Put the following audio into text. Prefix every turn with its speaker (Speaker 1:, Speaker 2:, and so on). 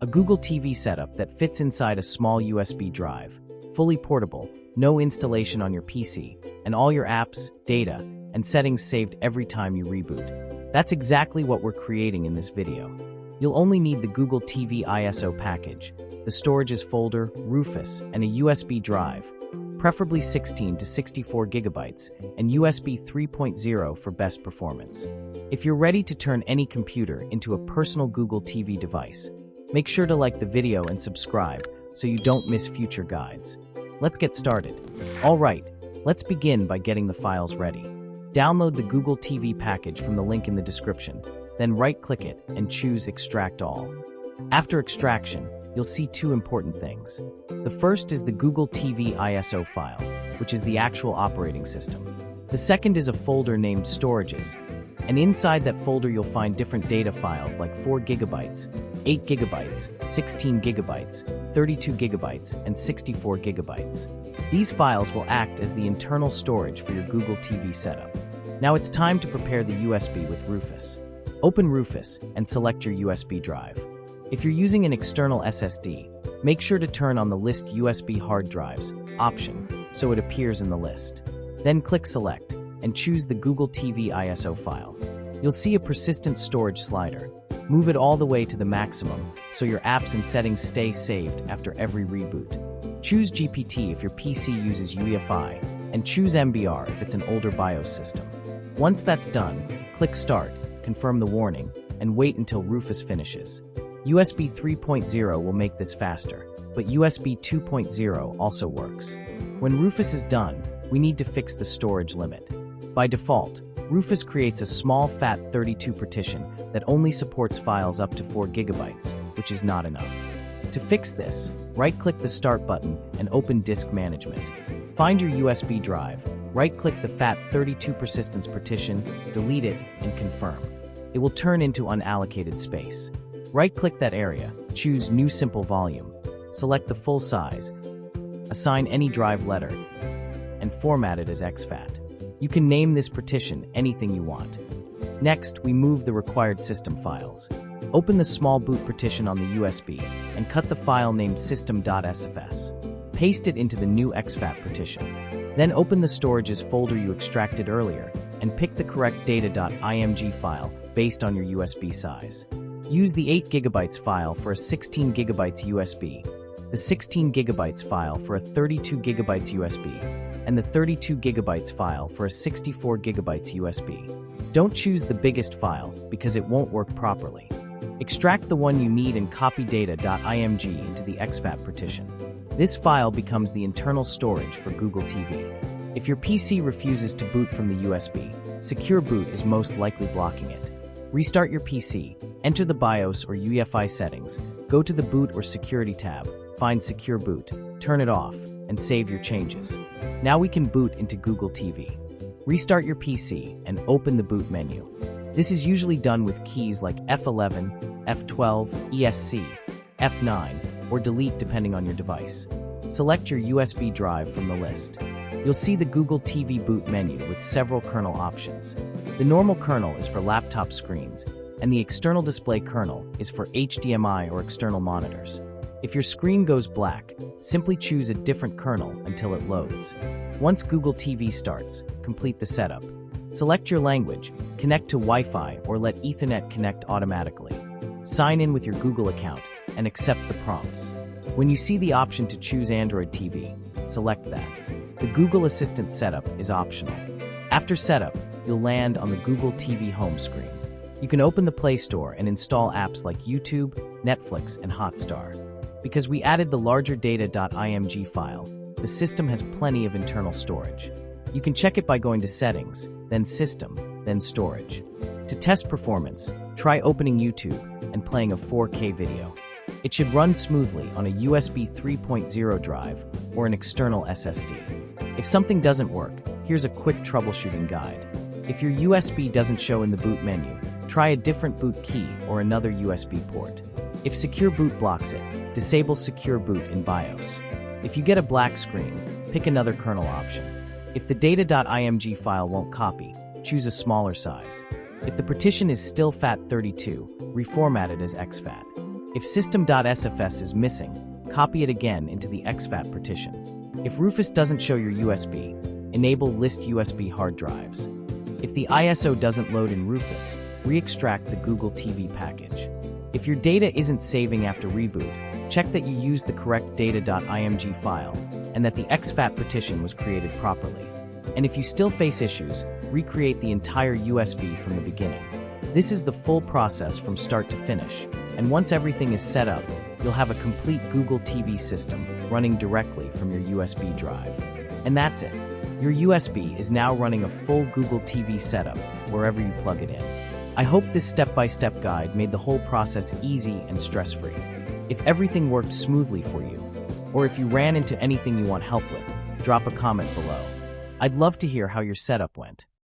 Speaker 1: A Google TV setup that fits inside a small USB drive, fully portable, no installation on your PC, and all your apps, data, and settings saved every time you reboot. That's exactly what we're creating in this video. You'll only need the Google TV ISO package, the storages folder, Rufus, and a USB drive, preferably 16 to 64 gigabytes, and USB 3.0 for best performance. If you're ready to turn any computer into a personal Google TV device, make sure to like the video and subscribe so you don't miss future guides. Let's get started. All right, let's begin by getting the files ready. Download the Google TV package from the link in the description, then right-click it and choose Extract All. After extraction, you'll see two important things. The first is the Google TV ISO file, which is the actual operating system. The second is a folder named Storages, and inside that folder you'll find different data files like 4 gigabytes, 8 gigabytes, 16 gigabytes, 32 gigabytes, and 64 gigabytes. These files will act as the internal storage for your Google TV setup. Now it's time to prepare the USB with Rufus. Open Rufus and select your USB drive. If you're using an external SSD, make sure to turn on the List USB Hard Drives option so it appears in the list. Then click Select and choose the Google TV ISO file. You'll see a persistent storage slider. Move it all the way to the maximum so your apps and settings stay saved after every reboot. Choose GPT if your PC uses UEFI, and choose MBR if it's an older BIOS system. Once that's done, click Start, confirm the warning, and wait until Rufus finishes. USB 3.0 will make this faster, but USB 2.0 also works. When Rufus is done, we need to fix the storage limit. By default, Rufus creates a small FAT32 partition that only supports files up to 4 gigabytes, which is not enough. To fix this, right-click the Start button and open Disk Management. Find your USB drive, right-click the FAT32 persistence partition, delete it, and confirm. It will turn into unallocated space. Right-click that area, choose New Simple Volume, select the full size, assign any drive letter, and format it as exFAT. You can name this partition anything you want. Next, we move the required system files. Open the small boot partition on the USB and cut the file named system.sfs. Paste it into the new exFAT partition. Then open the storages folder you extracted earlier and pick the correct data.img file based on your USB size. Use the 8 gigabytes file for a 16 gigabytes USB, the 16 gigabytes file for a 32 gigabytes USB, and the 32 gigabytes file for a 64 gigabytes USB. Don't choose the biggest file because it won't work properly. Extract the one you need and copy data.img into the exFAT partition. This file becomes the internal storage for Google TV. If your PC refuses to boot from the USB, Secure Boot is most likely blocking it. Restart your PC, enter the BIOS or UEFI settings, go to the Boot or Security tab, find Secure Boot, turn it off, and save your changes. Now we can boot into Google TV. Restart your PC and open the boot menu. This is usually done with keys like F11, F12, ESC, F9, or delete depending on your device. Select your USB drive from the list. You'll see the Google TV boot menu with several kernel options. The normal kernel is for laptop screens, and the external display kernel is for HDMI or external monitors. If your screen goes black, simply choose a different kernel until it loads. Once Google TV starts, complete the setup. Select your language, connect to Wi-Fi or let Ethernet connect automatically. Sign in with your Google account and accept the prompts. When you see the option to choose Android TV, select that. The Google Assistant setup is optional. After setup, you'll land on the Google TV home screen. You can open the Play Store and install apps like YouTube, Netflix, and Hotstar. Because we added the larger data.img file, the system has plenty of internal storage. You can check it by going to Settings, then System, then Storage. To test performance, try opening YouTube and playing a 4K video. It should run smoothly on a USB 3.0 drive or an external SSD. If something doesn't work, here's a quick troubleshooting guide. If your USB doesn't show in the boot menu, try a different boot key or another USB port. If Secure Boot blocks it, disable Secure Boot in BIOS. If you get a black screen, pick another kernel option. If the data.img file won't copy, choose a smaller size. If the partition is still FAT32, reformat it as exFAT. If system.sfs is missing, copy it again into the exFAT partition. If Rufus doesn't show your USB, enable List USB hard drives. If the ISO doesn't load in Rufus, re-extract the Google TV package. If your data isn't saving after reboot, check that you use the correct data.img file and that the exFAT partition was created properly. And if you still face issues, recreate the entire USB from the beginning. This is the full process from start to finish, and once everything is set up, you'll have a complete Google TV system running directly from your USB drive. And that's it. Your USB is now running a full Google TV setup wherever you plug it in. I hope this step-by-step guide made the whole process easy and stress-free. If everything worked smoothly for you, or if you ran into anything you want help with, drop a comment below. I'd love to hear how your setup went.